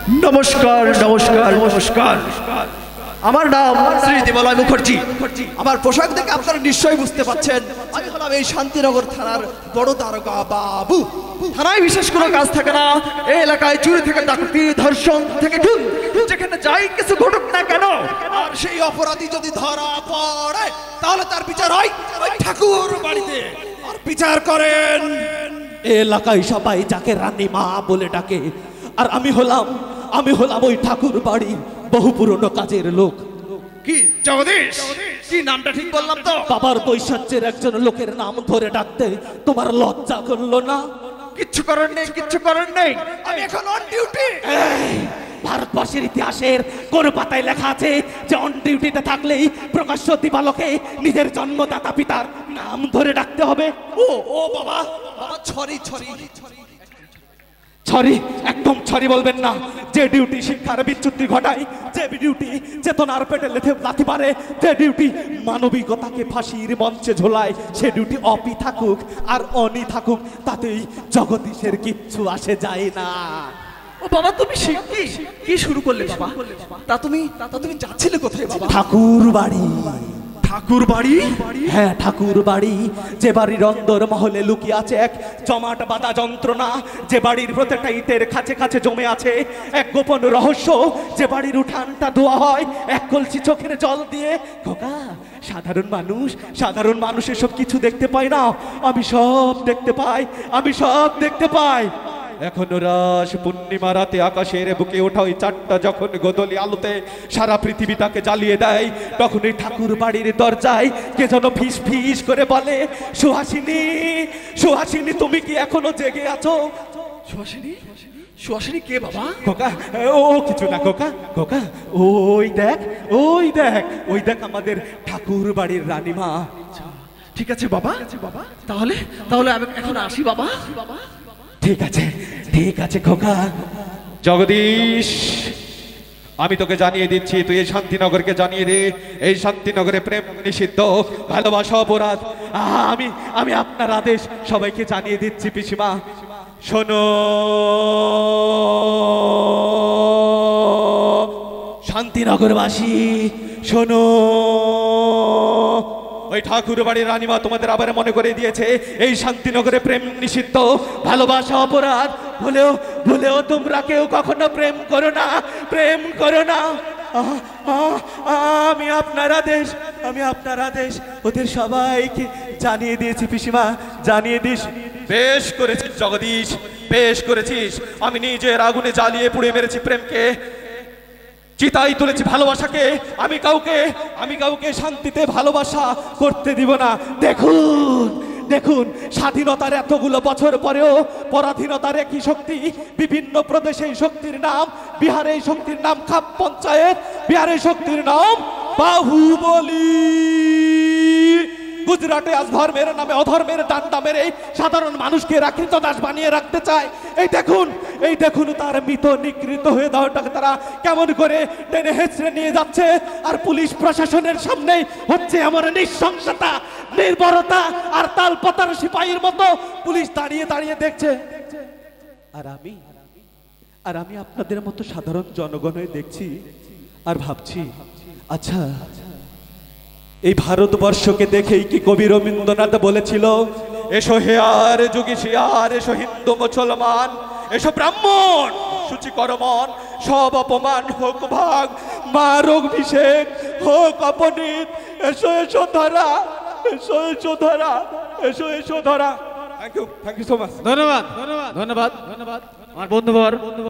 নমস্কার নমস্কার নমস্কার। আমার নাম শ্রী দেবালয় মুখার্জি। আমার পোশাক দেখে আপনারা নিশ্চয়ই বুঝতে পারছেন আমি হলাম এই শান্তিনগর থানার বড় দারোগা বাবু। থানায় বিশেষ কোনো কাজ থাকে না। এই এলাকায় চুরি থেকে ডাকাতি, ধর্ষণ থেকে খুন, যেখানে যাই কিছু ঘটুক না কেন, আর সেই অপরাধী যদি ধরা পড়ে তাহলে তার বিচার হয় ওই ঠাকুর বাড়িতে। আর বিচার করেন এলাকায় সবাই যাকে রানী মা বলে ডাকে, আর আমি হলাম ওই ঠাকুর বাড়ির বহু পুরনো কাজের লোক। কি জগদীশ, কি নামটা ঠিক বললাম তো? বাবার বৈশাচ্যের একজন লোকের নাম ধরে ডাকতে তোমার লজ্জা করলো না? কিচ্ছু করার নেই, কিচ্ছু করার নেই, আমি এখন অন ডিউটি। ভারতবর্ষের ইতিহাসের কোন পাতায় লেখা আছে যে অন ডিউটিতে থাকলেই প্রকাশ্য দিবালোকে নিজের জন্মদাতা পিতার নাম ধরে ডাকতে হবে? ও বাবা, সরি সরি সরি, একদম সরি বলবেন না। যে ডিউটি শিক্ষার বিচ্যুতি ঘটায়, যে ডিউটি চেতনার পেটে লাথি মারে, যে ডিউটি মানবিকতাকে ফাঁসির মঞ্চে ঝোলায়, সে ডিউটি অপি থাকুক আর অনি থাকুক, তাতেই জগদীশের কিচ্ছু আসে যায় না। ও বাবা, তুমি কি শুরু করলে বাবা? তা তুমি যাচ্ছিলে কোথায় বাবা? ঠাকুর বাড়ি। ঠাকুর বাড়ি? হ্যাঁ, ঠাকুর বাড়ি। যে বাড়ির অন্দর মহলে লুকিয়ে আছে এক জমাট বাঁধা যন্ত্রণা, যে বাড়ির প্রত্যেকটা ইটের কাছে কাছে জমে আছে এক গোপন রহস্য, যে বাড়ির উঠানটা ধোয়া হয় এক কলসি চোখের জল দিয়ে। খোকা, সাধারণ মানুষ এসব কিছু দেখতে পায় না। আমি সব দেখতে পাই। এখনো রাস পূর্ণিমা রাতে আকাশের বুকে ওঠা ওই চারটা যখন গোদলি আলোতে সারা পৃথিবীটাকে জ্বালিয়ে দেয়, তখন এই ঠাকুর বাড়ির দরজায় কে যেন ফিস ফিস করে বলে, সুহাসিনী, তুমি কি এখনো জেগে আছো? সুহাসিনী কে বাবা? খোকা, ও কিছু না খোকা, ওই দেখ আমাদের ঠাকুর বাড়ির রানীমা। ঠিক আছে বাবা, তাহলে আমি এখন আসি বাবা। ঠিক আছে খোকা। জগদীশ, আমি তোকে জানিয়ে দিচ্ছি, তুই এই শান্তিনগরকে জানিয়ে দে, এই শান্তিনগরে প্রেম নিষিদ্ধ, ভালোবাসা অপরাধ। আমি আপনার আদেশ সবাইকে জানিয়ে দিচ্ছি। পিসিমা শোনো, শান্তিনগরবাসী শোনো, ওই ঠাকুর বাড়ির রানীমা তোমাদের আবার মনে করে দিয়েছে এই শান্তিনগরে প্রেম নিষিদ্ধ, ভালোবাসা অপরাধ। ভুলেও তোমরা কেউ কখনো প্রেম করো না। আমি আপনার আদেশ ওদের সবাইকে জানিয়ে দিয়েছি। পিসিমা, জানিয়ে দিস। বেশ করেছিস জগদীশ, বেশ করেছিস। আমি নিজের আগুনে জ্বালিয়ে পুড়ে মেরেছি প্রেমকে, চিতাই তুলেছি ভালোবাসাকে। আমি কাউকে শান্তিতে ভালোবাসা করতে দিব না। দেখুন স্বাধীনতার এতগুলো বছর পরেও পরাধীনতার একই শক্তি বিভিন্ন প্রদেশে। শক্তির নাম বিহারে, শক্তির নাম খাপ পঞ্চায়েত, বিহারে শক্তির নাম বাহুবলী। গুজরাটে আজ ধর্মের নামে অধর্মের ডান্ডা মেরে সাধারণ মানুষকে রাখিত দাস বানিয়ে রাখতে চায়। এই দেখুন তার মৃত নিগৃহীত হয়ে দেওয়াটাকে তারা কেমন করে টেনে হেঁচড়ে নিয়ে যাচ্ছে। আর পুলিশ প্রশাসনের সামনে হচ্ছে এমন নৃশংসতা, নির্ভরতা, আর তালপাতার সিপাহীর মতো পুলিশ দাঁড়িয়ে দেখছে। আর আমি আপনাদের মতো সাধারণ জনগণই দেখছি আর ভাবছি, আচ্ছা, এই ভারতবর্ষকে দেখেই কি কবি রবীন্দ্রনাথ বলেছিল, এসো হেয়ার যুগী শিয়ার, এসো হিন্দু মুসলমান, এসো ব্রাহ্মণ সূচি করমন, সব অপমান হোক ভাগ, মারক অভিষেক হোক অপনীত, এসো ধরা। Thank you so much. ধন্যবাদ আমার বন্ধুবর।